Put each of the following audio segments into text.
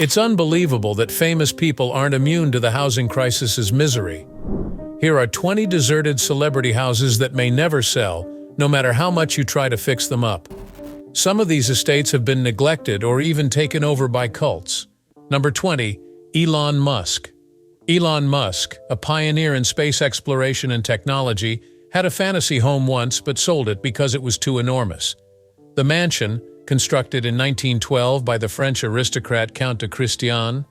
It's unbelievable that famous people aren't immune to the housing crisis's misery. Here are 20 deserted celebrity houses that may never sell, no matter how much you try to fix them up. Some of these estates have been neglected or even taken over by cults. Number 20. Elon Musk. Elon Musk, a pioneer in space exploration and technology, had a fantasy home once but sold it because it was too enormous. The mansion, constructed in 1912 by the French aristocrat Count de Christian,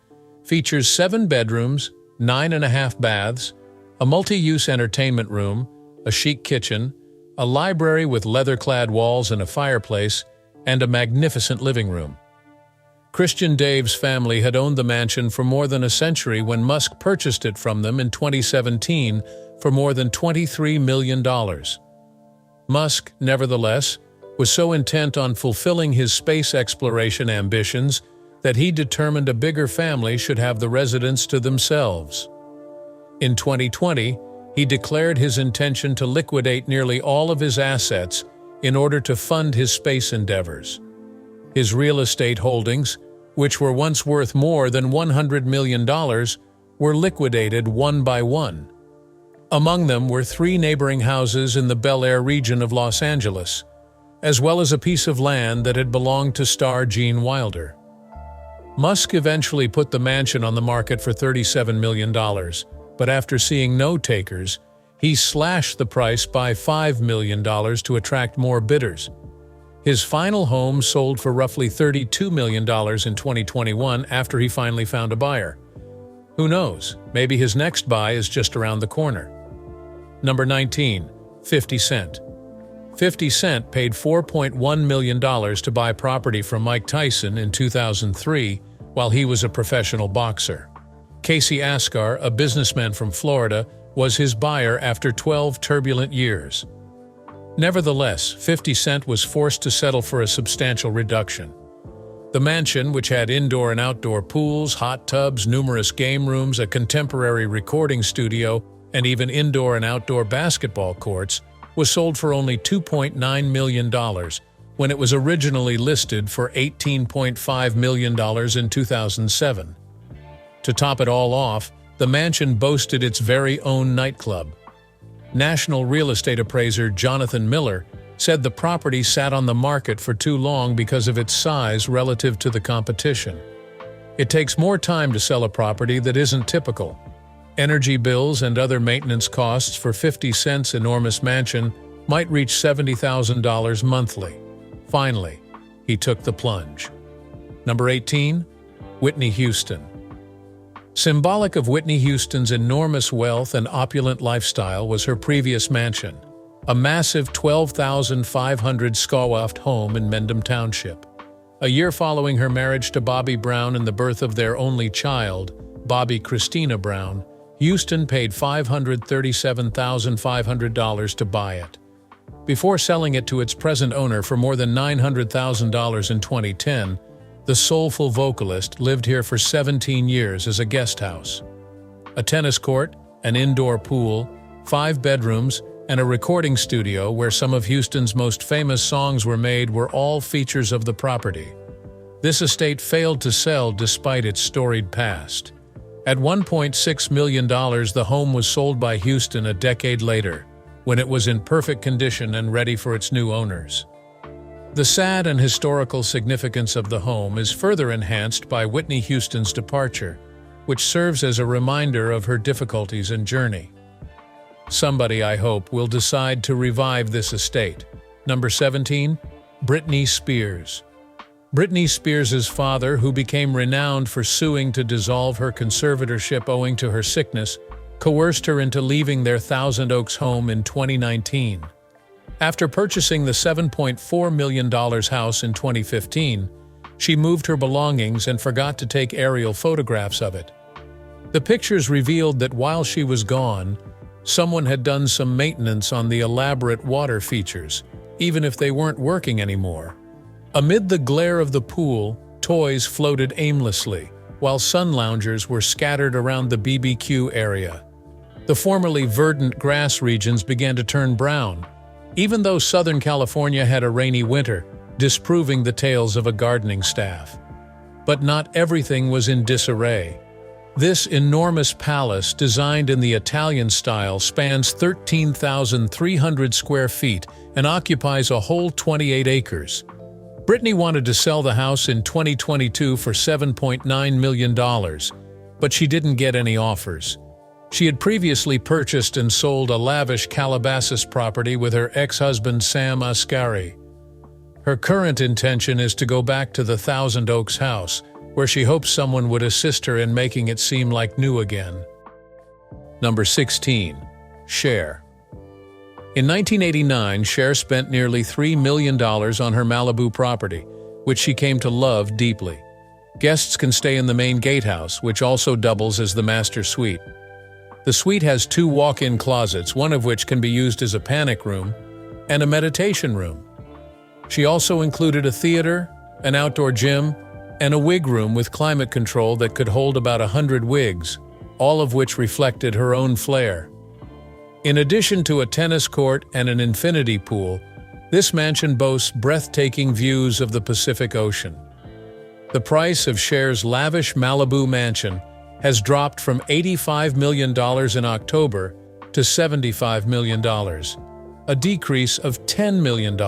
features 7 bedrooms, 9.5 baths, a multi-use entertainment room, a chic kitchen, a library with leather-clad walls and a fireplace, and a magnificent living room. Christian Dave's family had owned the mansion for more than a century when Musk purchased it from them in 2017 for more than $23 million. Musk, nevertheless, was so intent on fulfilling his space exploration ambitions that he determined a bigger family should have the residence to themselves. In 2020, he declared his intention to liquidate nearly all of his assets in order to fund his space endeavors. His real estate holdings, which were once worth more than $100 million, were liquidated one by one. Among them were 3 neighboring houses in the Bel Air region of Los Angeles, as well as a piece of land that had belonged to star Gene Wilder. Musk eventually put the mansion on the market for $37 million, but after seeing no takers, he slashed the price by $5 million to attract more bidders. His final home sold for roughly $32 million in 2021 after he finally found a buyer. Who knows, maybe his next buy is just around the corner. Number 19. 50 Cent. 50 Cent paid $4.1 million to buy property from Mike Tyson in 2003 while he was a professional boxer. Casey Asghar, a businessman from Florida, was his buyer after 12 turbulent years. Nevertheless, 50 Cent was forced to settle for a substantial reduction. The mansion, which had indoor and outdoor pools, hot tubs, numerous game rooms, a contemporary recording studio, and even indoor and outdoor basketball courts, was sold for only $2.9 million when it was originally listed for $18.5 million in 2007. To top it all off, the mansion boasted its very own nightclub. National real estate appraiser Jonathan Miller said the property sat on the market for too long because of its size relative to the competition. It takes more time to sell a property that isn't typical. Energy bills and other maintenance costs for 50 Cent's enormous mansion might reach $70,000 monthly. Finally, he took the plunge. Number 18. Whitney Houston. Symbolic of Whitney Houston's enormous wealth and opulent lifestyle was her previous mansion, a massive 12,500 square-foot home in Mendham Township. A year following her marriage to Bobby Brown and the birth of their only child, Bobby Christina Brown, Houston paid $537,500 to buy it. Before selling it to its present owner for more than $900,000 in 2010, the soulful vocalist lived here for 17 years as a guest house. A tennis court, an indoor pool, 5 bedrooms, and a recording studio where some of Houston's most famous songs were made were all features of the property. This estate failed to sell despite its storied past. At $1.6 million, the home was sold by Houston a decade later, when it was in perfect condition and ready for its new owners. The sad and historical significance of the home is further enhanced by Whitney Houston's departure, which serves as a reminder of her difficulties and journey. Somebody, I hope, will decide to revive this estate. Number 17. Britney Spears. Britney Spears' father, who became renowned for suing to dissolve her conservatorship owing to her sickness, coerced her into leaving their Thousand Oaks home in 2019. After purchasing the $7.4 million house in 2015, she moved her belongings and forgot to take aerial photographs of it. The pictures revealed that while she was gone, someone had done some maintenance on the elaborate water features, even if they weren't working anymore. Amid the glare of the pool, toys floated aimlessly, while sun loungers were scattered around the BBQ area. The formerly verdant grass regions began to turn brown, even though Southern California had a rainy winter, disproving the tales of a gardening staff. But not everything was in disarray. This enormous palace, designed in the Italian style, spans 13,300 square feet and occupies a whole 28 acres. Britney wanted to sell the house in 2022 for $7.9 million, but she didn't get any offers. She had previously purchased and sold a lavish Calabasas property with her ex-husband Sam Asghari. Her current intention is to go back to the Thousand Oaks house, where she hopes someone would assist her in making it seem like new again. Number 16. Cher. In 1989, Cher spent nearly $3 million on her Malibu property, which she came to love deeply. Guests can stay in the main gatehouse, which also doubles as the master suite. The suite has 2 walk-in closets, one of which can be used as a panic room and a meditation room. She also included a theater, an outdoor gym, and a wig room with climate control that could hold about 100 wigs, all of which reflected her own flair. In addition to a tennis court and an infinity pool, this mansion boasts breathtaking views of the Pacific Ocean. The price of Cher's lavish Malibu mansion has dropped from $85 million in October to $75 million, a decrease of $10 million.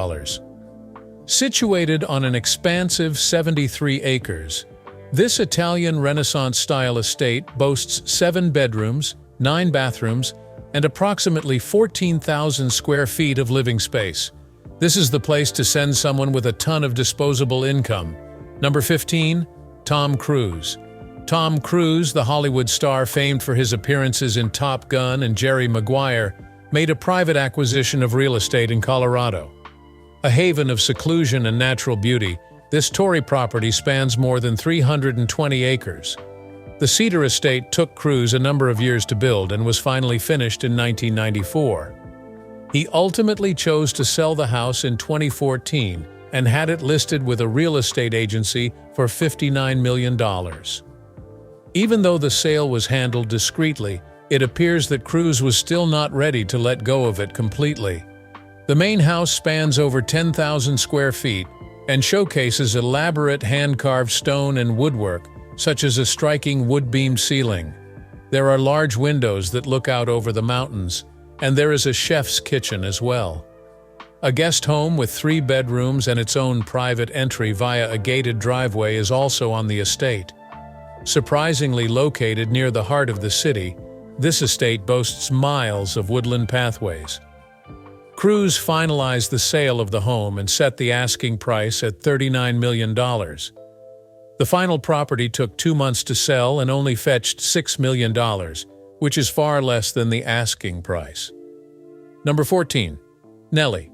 Situated on an expansive 73 acres, this Italian Renaissance-style estate boasts 7 bedrooms, 9 bathrooms, and approximately 14,000 square feet of living space. This is the place to send someone with a ton of disposable income. Number 15. Tom Cruise. Tom Cruise, the Hollywood star famed for his appearances in Top Gun and Jerry Maguire, made a private acquisition of real estate in Colorado. A haven of seclusion and natural beauty, this Tory property spans more than 320 acres. The Cedar Estate took Cruz a number of years to build and was finally finished in 1994. He ultimately chose to sell the house in 2014 and had it listed with a real estate agency for $59 million. Even though the sale was handled discreetly, it appears that Cruz was still not ready to let go of it completely. The main house spans over 10,000 square feet and showcases elaborate hand-carved stone and woodwork, such as a striking wood-beamed ceiling. There are large windows that look out over the mountains, and there is a chef's kitchen as well. A guest home with 3 bedrooms and its own private entry via a gated driveway is also on the estate. Surprisingly located near the heart of the city, this estate boasts miles of woodland pathways. Cruz finalized the sale of the home and set the asking price at $39 million. The final property took 2 months to sell and only fetched $6 million, which is far less than the asking price. Number 14. Nelly.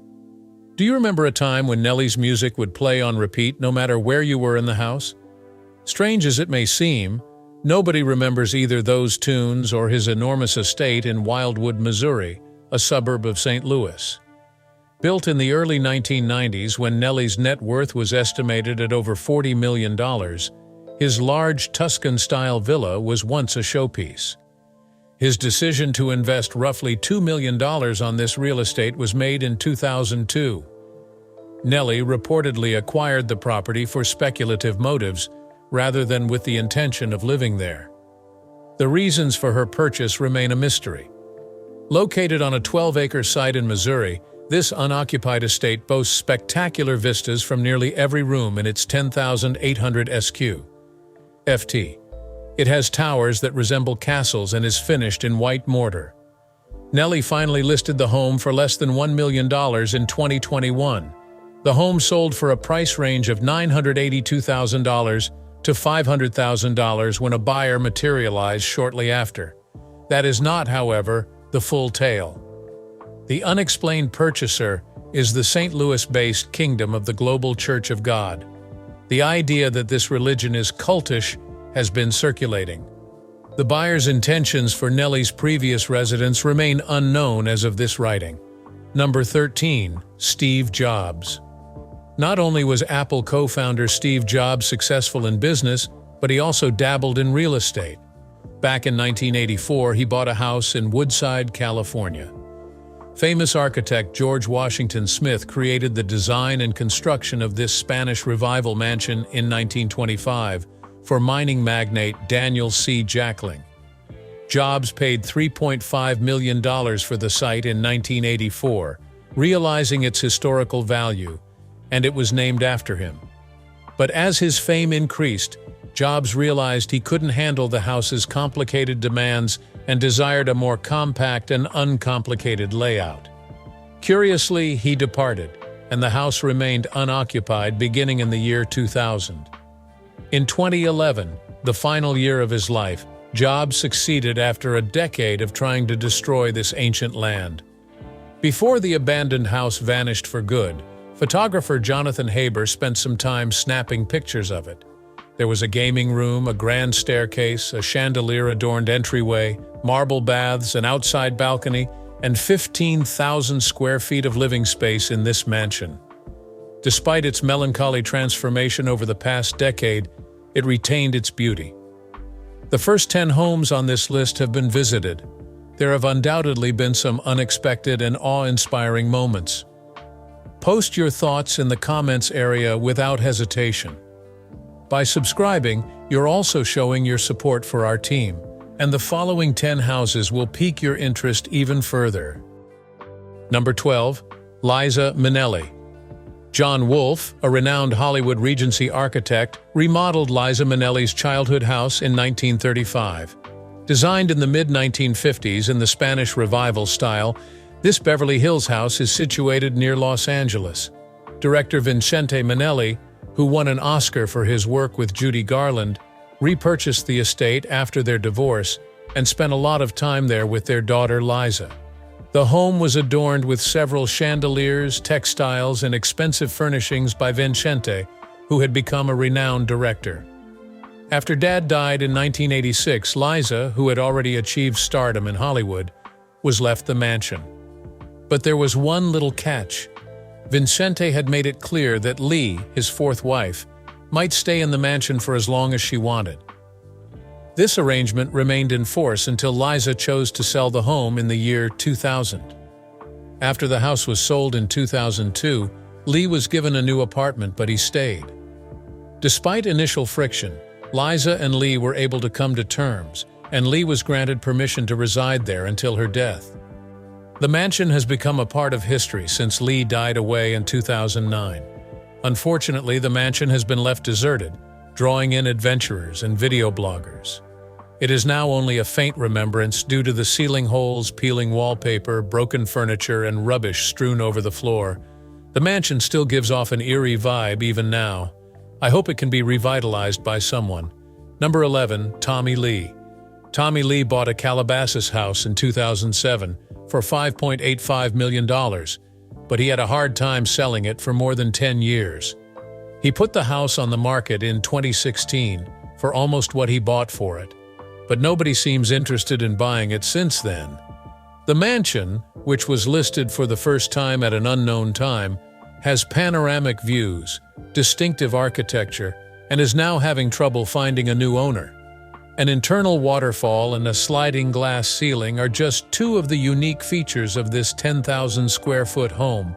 Do you remember a time when Nelly's music would play on repeat no matter where you were in the house? Strange as it may seem, nobody remembers either those tunes or his enormous estate in Wildwood, Missouri, a suburb of St. Louis. Built in the early 1990s when Nelly's net worth was estimated at over $40 million, his large Tuscan-style villa was once a showpiece. His decision to invest roughly $2 million on this real estate was made in 2002. Nelly reportedly acquired the property for speculative motives rather than with the intention of living there. The reasons for her purchase remain a mystery. Located on a 12-acre site in Missouri, this unoccupied estate boasts spectacular vistas from nearly every room in its 10,800 sq.ft. It has towers that resemble castles and is finished in white mortar. Nelly finally listed the home for less than $1 million in 2021. The home sold for a price range of $982,000 to $500,000 when a buyer materialized shortly after. That is not, however, the full tale. The unexplained purchaser is the St. Louis-based Kingdom of the Global Church of God. The idea that this religion is cultish has been circulating. The buyer's intentions for Nelly's previous residence remain unknown as of this writing. Number 13. Steve Jobs. Not only was Apple co-founder Steve Jobs successful in business, but he also dabbled in real estate. Back in 1984, he bought a house in Woodside, California. Famous architect George Washington Smith created the design and construction of this Spanish Revival mansion in 1925, for mining magnate Daniel C. Jackling. Jobs paid $3.5 million for the site in 1984, realizing its historical value, and it was named after him. But as his fame increased, Jobs realized he couldn't handle the house's complicated demands and desired a more compact and uncomplicated layout. Curiously, he departed, and the house remained unoccupied beginning in the year 2000. In 2011, the final year of his life, Jobs succeeded after a decade of trying to destroy this ancient land. Before the abandoned house vanished for good, photographer Jonathan Haber spent some time snapping pictures of it. There was a gaming room, a grand staircase, a chandelier-adorned entryway, marble baths, an outside balcony, and 15,000 square feet of living space in this mansion. Despite its melancholy transformation over the past decade, it retained its beauty. The first 10 homes on this list have been visited. There have undoubtedly been some unexpected and awe-inspiring moments. Post your thoughts in the comments area without hesitation. By subscribing, you're also showing your support for our team, and the following 10 houses will pique your interest even further. Number 12. Liza Manelli. John Wolfe, a renowned Hollywood Regency architect, remodeled Liza Manelli's childhood house in 1935. Designed in the mid-1950s in the Spanish Revival style, this Beverly Hills house is situated near Los Angeles. Director Vincente Minnelli, who won an Oscar for his work with Judy Garland, repurchased the estate after their divorce and spent a lot of time there with their daughter Liza. The home was adorned with several chandeliers, textiles, and expensive furnishings by Vincente, who had become a renowned director. After Dad died in 1986, Liza, who had already achieved stardom in Hollywood, was left the mansion. But there was one little catch. Vincente had made it clear that Lee, his fourth wife, might stay in the mansion for as long as she wanted. This arrangement remained in force until Liza chose to sell the home in the year 2000. After the house was sold in 2002, Lee was given a new apartment, but he stayed. Despite initial friction, Liza and Lee were able to come to terms, and Lee was granted permission to reside there until her death. The mansion has become a part of history since Lee died away in 2009. Unfortunately, the mansion has been left deserted, drawing in adventurers and video bloggers. It is now only a faint remembrance due to the ceiling holes, peeling wallpaper, broken furniture, and rubbish strewn over the floor. The mansion still gives off an eerie vibe even now. I hope it can be revitalized by someone. Number 11. Tommy Lee. Tommy Lee bought a Calabasas house in 2007 for $5.85 million, but he had a hard time selling it for more than 10 years. He put the house on the market in 2016 for almost what he bought for it, but nobody seems interested in buying it since then. The mansion, which was listed for the first time at an unknown time, has panoramic views, distinctive architecture, and is now having trouble finding a new owner. An internal waterfall and a sliding glass ceiling are just two of the unique features of this 10,000 square foot home,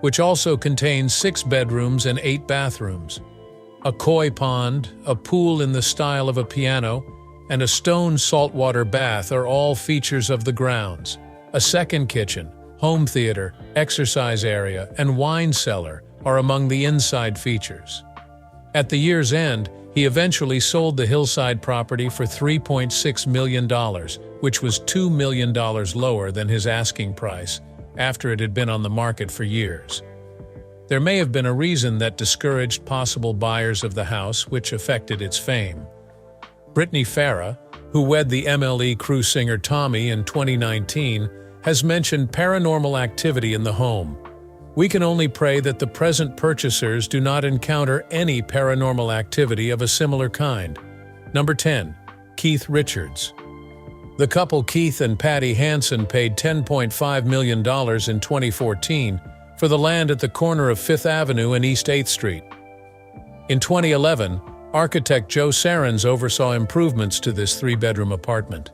which also contains 6 bedrooms and 8 bathrooms. A koi pond, a pool in the style of a piano, and a stone saltwater bath are all features of the grounds. A second kitchen, home theater, exercise area, and wine cellar are among the inside features. At the year's end, he eventually sold the hillside property for $3.6 million, which was $2 million lower than his asking price, after it had been on the market for years. There may have been a reason that discouraged possible buyers of the house, which affected its fame. Britney Spears, who wed the MLE Cruz singer Tommy in 2019, has mentioned paranormal activity in the home. We can only pray that the present purchasers do not encounter any paranormal activity of a similar kind. Number 10. Keith Richards. The couple Keith and Patty Hansen paid $10.5 million in 2014 for the land at the corner of 5th Avenue and East 8th Street. In 2011, architect Joe Sarens oversaw improvements to this 3-bedroom apartment.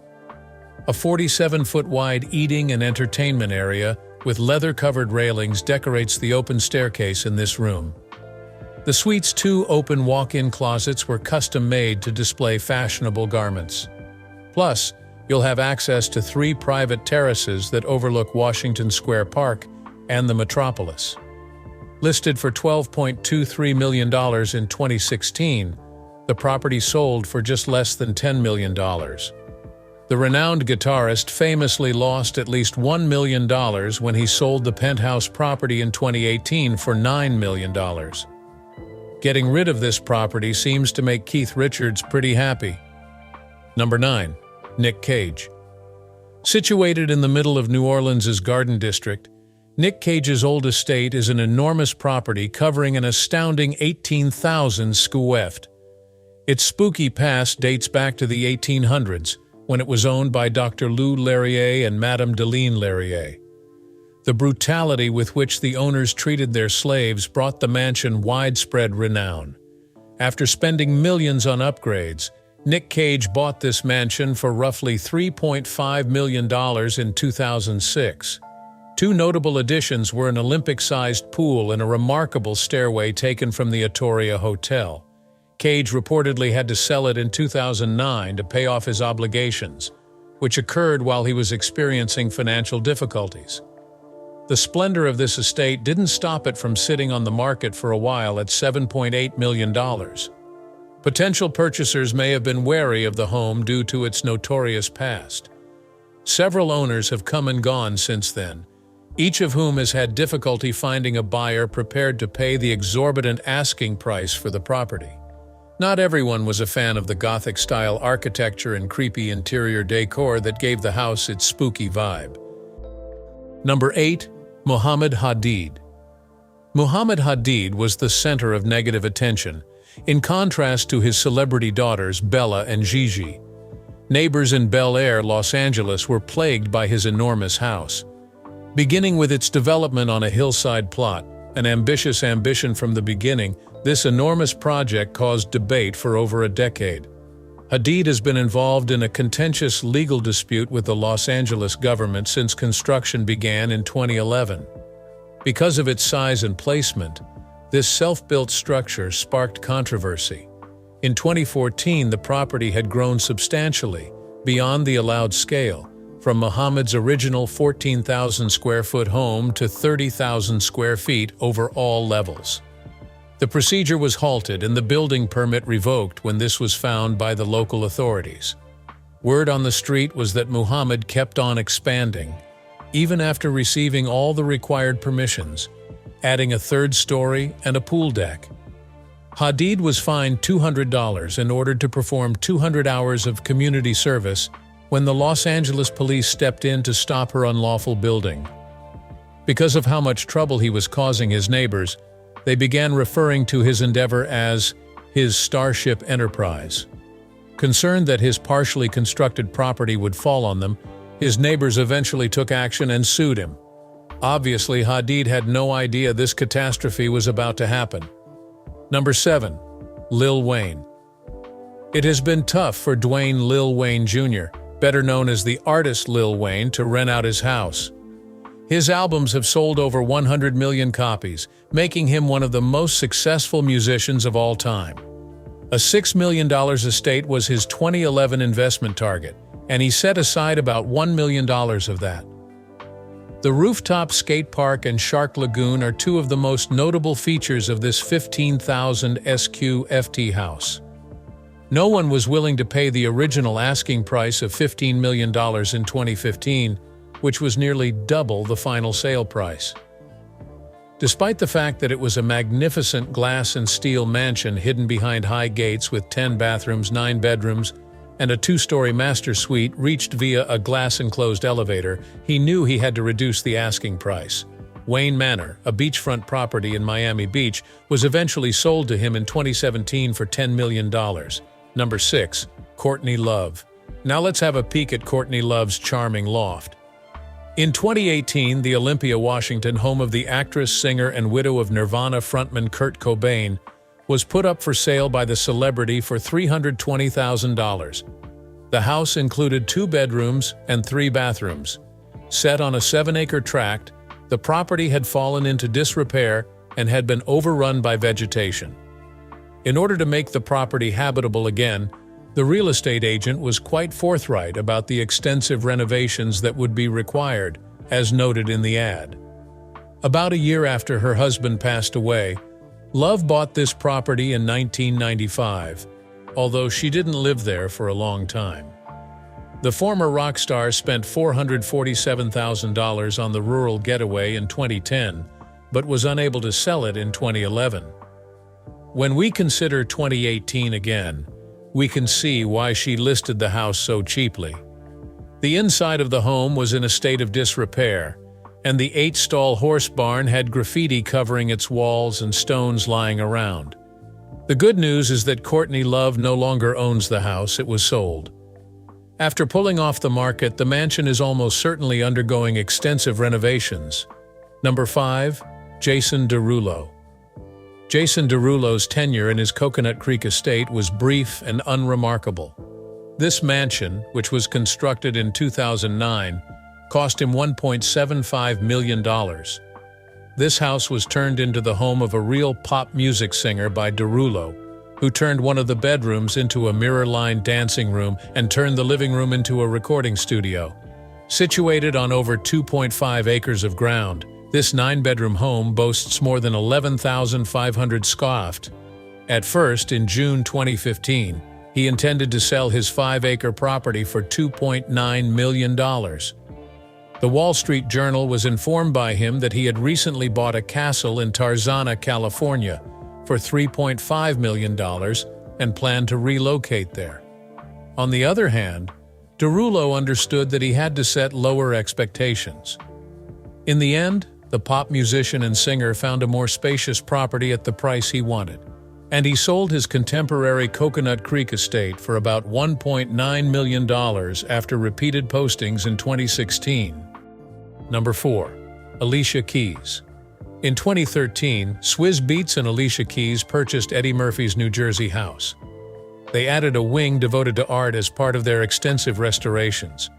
A 47-foot-wide eating and entertainment area with leather-covered railings decorates the open staircase in this room. The suite's 2 open walk-in closets were custom-made to display fashionable garments. Plus, you'll have access to 3 private terraces that overlook Washington Square Park and the metropolis. Listed for $12.23 million in 2016, the property sold for just less than $10 million. The renowned guitarist famously lost at least $1 million when he sold the penthouse property in 2018 for $9 million. Getting rid of this property seems to make Keith Richards pretty happy. Number 9. Nick Cage. Situated in the middle of New Orleans' Garden District, Nick Cage's old estate is an enormous property covering an astounding 18,000 square feet. Its spooky past dates back to the 1800s, when it was owned by Dr. Lou Larrier and Madame Deline Larrier. The brutality with which the owners treated their slaves brought the mansion widespread renown. After spending millions on upgrades, Nick Cage bought this mansion for roughly $3.5 million in 2006. 2 notable additions were an Olympic-sized pool and a remarkable stairway taken from the Atoria Hotel. Cage reportedly had to sell it in 2009 to pay off his obligations, which occurred while he was experiencing financial difficulties. The splendor of this estate didn't stop it from sitting on the market for a while at $7.8 million. Potential purchasers may have been wary of the home due to its notorious past. Several owners have come and gone since then, each of whom has had difficulty finding a buyer prepared to pay the exorbitant asking price for the property. Not everyone was a fan of the Gothic-style architecture and creepy interior decor that gave the house its spooky vibe. Number 8. Muhammad Hadid. Muhammad Hadid was the center of negative attention, in contrast to his celebrity daughters Bella and Gigi. Neighbors in Bel Air, Los Angeles were plagued by his enormous house. Beginning with its development on a hillside plot, an ambitious ambition from the beginning, this enormous project caused debate for over a decade. Hadid has been involved in a contentious legal dispute with the Los Angeles government since construction began in 2011. Because of its size and placement, this self-built structure sparked controversy. In 2014, the property had grown substantially, beyond the allowed scale, from Muhammad's original 14,000 square foot home to 30,000 square feet over all levels. The procedure was halted and the building permit revoked when this was found by the local authorities. Word on the street was that Muhammad kept on expanding, even after receiving all the required permissions, adding a 3rd story and a pool deck. Hadid was fined $200 and ordered to perform 200 hours of community service when the Los Angeles police stepped in to stop her unlawful building. Because of how much trouble he was causing his neighbors, they began referring to his endeavor as his Starship Enterprise. Concerned that his partially constructed property would fall on them, his neighbors eventually took action and sued him. Obviously, Hadid had no idea this catastrophe was about to happen. Number 7. Lil Wayne. It has been tough for Dwayne Lil Wayne Jr., better known as the artist Lil Wayne, to rent out his house. His albums have sold over 100 million copies, making him one of the most successful musicians of all time. A $6 million estate was his 2011 investment target, and he set aside about $1 million of that. The rooftop skate park and Shark Lagoon are 2 of the most notable features of this 15,000 SQ-FT house. No one was willing to pay the original asking price of $15 million in 2015, which was nearly double the final sale price. Despite the fact that it was a magnificent glass and steel mansion hidden behind high gates with 10 bathrooms, 9 bedrooms, and a 2-story master suite reached via a glass-enclosed elevator, he knew he had to reduce the asking price. Wayne Manor, a beachfront property in Miami Beach, was eventually sold to him in 2017 for $10 million. Number 6. Courtney Love. Now let's have a peek at Courtney Love's charming loft. In 2018, the Olympia, Washington home of the actress, singer, and widow of Nirvana frontman Kurt Cobain was put up for sale by the celebrity for $320,000. The house included 2 bedrooms and 3 bathrooms. Set on a 7-acre tract, the property had fallen into disrepair and had been overrun by vegetation. In order to make the property habitable again, the real estate agent was quite forthright about the extensive renovations that would be required, as noted in the ad. About a year after her husband passed away, Love bought this property in 1995, although she didn't live there for a long time. The former rock star spent $447,000 on the rural getaway in 2010, but was unable to sell it in 2011. When we consider 2018 again, we can see why she listed the house so cheaply. The inside of the home was in a state of disrepair, and the 8-stall horse barn had graffiti covering its walls and stones lying around. The good news is that Courtney Love no longer owns the house; it was sold. After pulling off the market, the mansion is almost certainly undergoing extensive renovations. Number 5. Jason Derulo. Jason Derulo's tenure in his Coconut Creek estate was brief and unremarkable. This mansion, which was constructed in 2009, cost him $1.75 million. This house was turned into the home of a real pop music singer by Derulo, who turned one of the bedrooms into a mirror-lined dancing room and turned the living room into a recording studio. Situated on over 2.5 acres of ground, this 9-bedroom home boasts more than 11,500 square feet. At first, in June 2015, he intended to sell his 5-acre property for $2.9 million. The Wall Street Journal was informed by him that he had recently bought a castle in Tarzana, California, for $3.5 million and planned to relocate there. On the other hand, Derulo understood that he had to set lower expectations. In the end, the pop musician and singer found a more spacious property at the price he wanted, and he sold his contemporary Coconut Creek estate for about $1.9 million after repeated postings in 2016. Number 4. Alicia Keys. In 2013, Swizz Beatz and Alicia Keys purchased Eddie Murphy's New Jersey house. They added a wing devoted to art as part of their extensive restorations.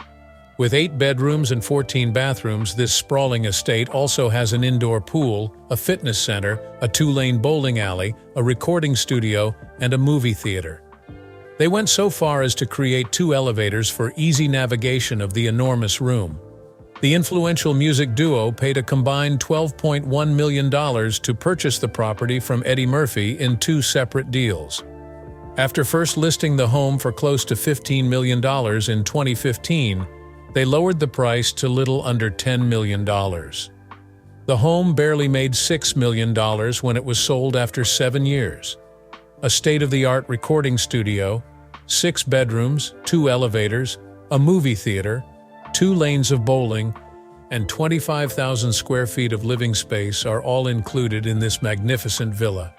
With 8 bedrooms and 14 bathrooms, this sprawling estate also has an indoor pool, a fitness center, a 2-lane bowling alley, a recording studio, and a movie theater. They went so far as to create 2 elevators for easy navigation of the enormous room. The influential music duo paid a combined $12.1 million to purchase the property from Eddie Murphy in 2 separate deals. After first listing the home for close to $15 million in 2015, they lowered the price to little under $10 million. The home barely made $6 million when it was sold after 7 years. A state-of-the-art recording studio, 6 bedrooms, 2 elevators, a movie theater, 2 lanes of bowling, and 25,000 square feet of living space are all included in this magnificent villa.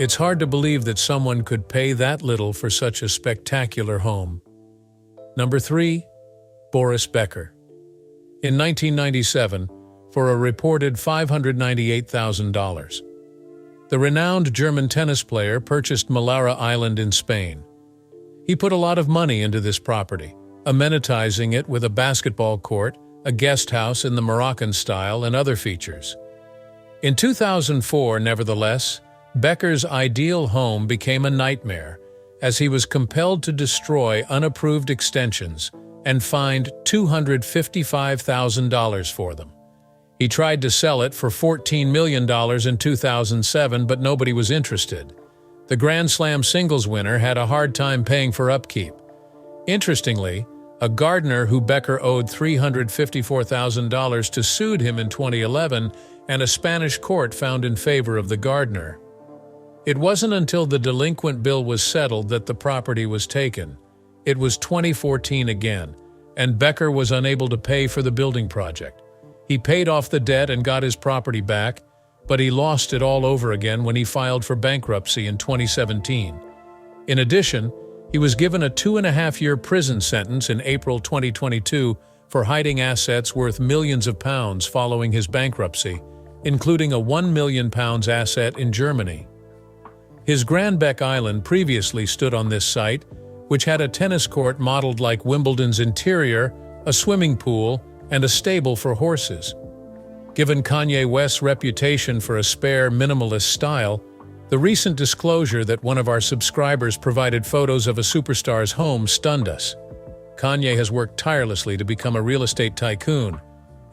It's hard to believe that someone could pay that little for such a spectacular home. Number 3. Boris Becker. In 1997, for a reported $598,000, the renowned German tennis player purchased Malara Island in Spain. He put a lot of money into this property, amenitizing it with a basketball court, a guest house in the Moroccan style, and other features. In 2004, nevertheless, Becker's ideal home became a nightmare, as he was compelled to destroy unapproved extensions and fined $255,000 for them. He tried to sell it for $14 million in 2007, but nobody was interested. The Grand Slam singles winner had a hard time paying for upkeep. Interestingly, a gardener who Becker owed $354,000 to sued him in 2011, and a Spanish court found in favor of the gardener. It wasn't until the delinquent bill was settled that the property was taken. It was 2014 again, and Becker was unable to pay for the building project. He paid off the debt and got his property back, but he lost it all over again when he filed for bankruptcy in 2017. In addition, he was given a 2.5-year prison sentence in April 2022 for hiding assets worth millions of pounds following his bankruptcy, including a £1 million asset in Germany. His Grand Beck Island previously stood on this site, which had a tennis court modeled like Wimbledon's interior, a swimming pool, and a stable for horses. Given Kanye West's reputation for a spare, minimalist style, the recent disclosure that one of our subscribers provided photos of a superstar's home stunned us. Kanye has worked tirelessly to become a real estate tycoon,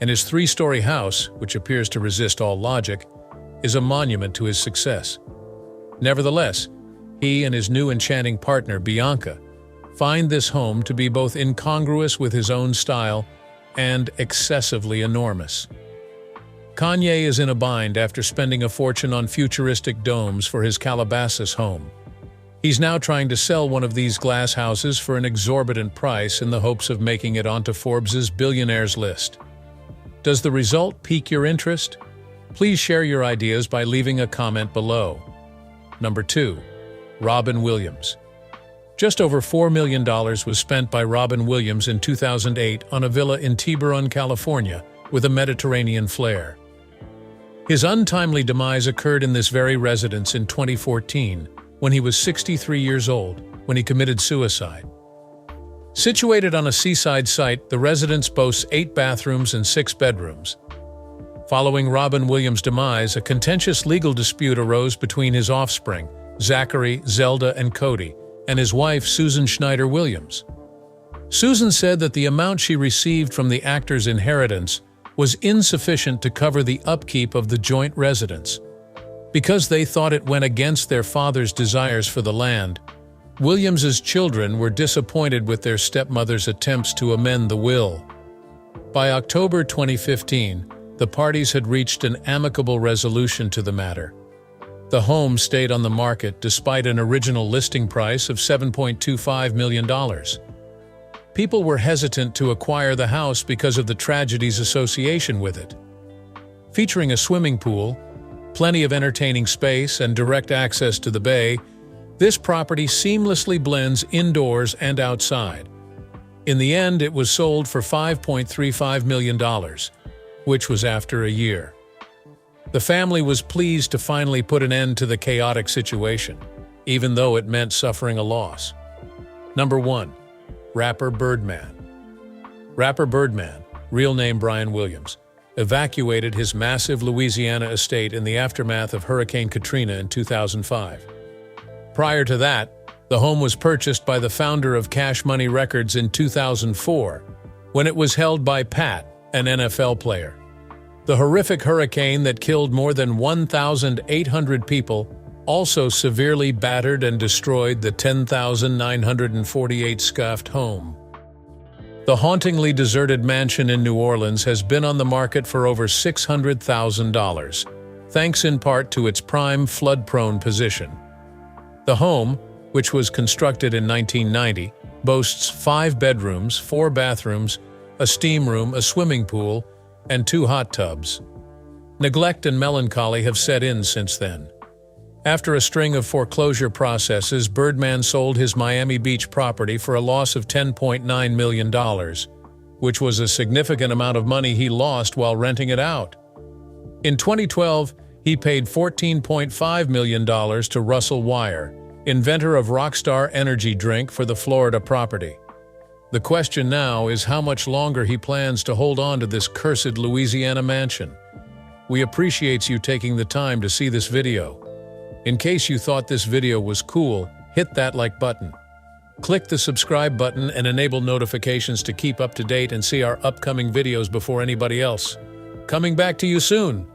and his three-story house, which appears to resist all logic, is a monument to his success. Nevertheless, he and his new enchanting partner, Bianca, find this home to be both incongruous with his own style and excessively enormous. Kanye is in a bind after spending a fortune on futuristic domes for his Calabasas home. He's now trying to sell one of these glass houses for an exorbitant price in the hopes of making it onto Forbes' billionaires list. Does the result pique your interest? Please share your ideas by leaving a comment below. Number 2. Robin Williams. Just over $4 million was spent by Robin Williams in 2008 on a villa in Tiburon, California, with a Mediterranean flair. His untimely demise occurred in this very residence in 2014, when he was 63 years old, when he committed suicide. Situated on a seaside site, the residence boasts 8 bathrooms and 6 bedrooms. Following Robin Williams' demise, a contentious legal dispute arose between his offspring, Zachary, Zelda, and Cody, and his wife, Susan Schneider Williams. Susan said that the amount she received from the actor's inheritance was insufficient to cover the upkeep of the joint residence. Because they thought it went against their father's desires for the land, Williams's children were disappointed with their stepmother's attempts to amend the will. By October 2015, the parties had reached an amicable resolution to the matter. The home stayed on the market despite an original listing price of $7.25 million. People were hesitant to acquire the house because of the tragedy's association with it. Featuring a swimming pool, plenty of entertaining space, and direct access to the bay, this property seamlessly blends indoors and outside. In the end, it was sold for $5.35 million, which was after a year. The family was pleased to finally put an end to the chaotic situation, even though it meant suffering a loss. Number 1. Rapper Birdman. Rapper Birdman, real name Brian Williams, evacuated his massive Louisiana estate in the aftermath of Hurricane Katrina in 2005. Prior to that, the home was purchased by the founder of Cash Money Records in 2004, when it was held by Pat, an NFL player. The horrific hurricane that killed more than 1,800 people also severely battered and destroyed the 10,948 scuffed home. The hauntingly deserted mansion in New Orleans has been on the market for over $600,000, thanks in part to its prime flood-prone position. The home, which was constructed in 1990, boasts 5 bedrooms, 4 bathrooms, a steam room, a swimming pool, and 2 hot tubs. Neglect and melancholy have set in since then. After a string of foreclosure processes, Birdman sold his Miami Beach property for a loss of $10.9 million, which was a significant amount of money he lost while renting it out. In 2012, he paid $14.5 million to Russell Wire, inventor of Rockstar Energy drink, for the Florida property. The question now is how much longer he plans to hold on to this cursed Louisiana mansion. We appreciate you taking the time to see this video. In case you thought this video was cool, hit that like button. Click the subscribe button and enable notifications to keep up to date and see our upcoming videos before anybody else. Coming back to you soon!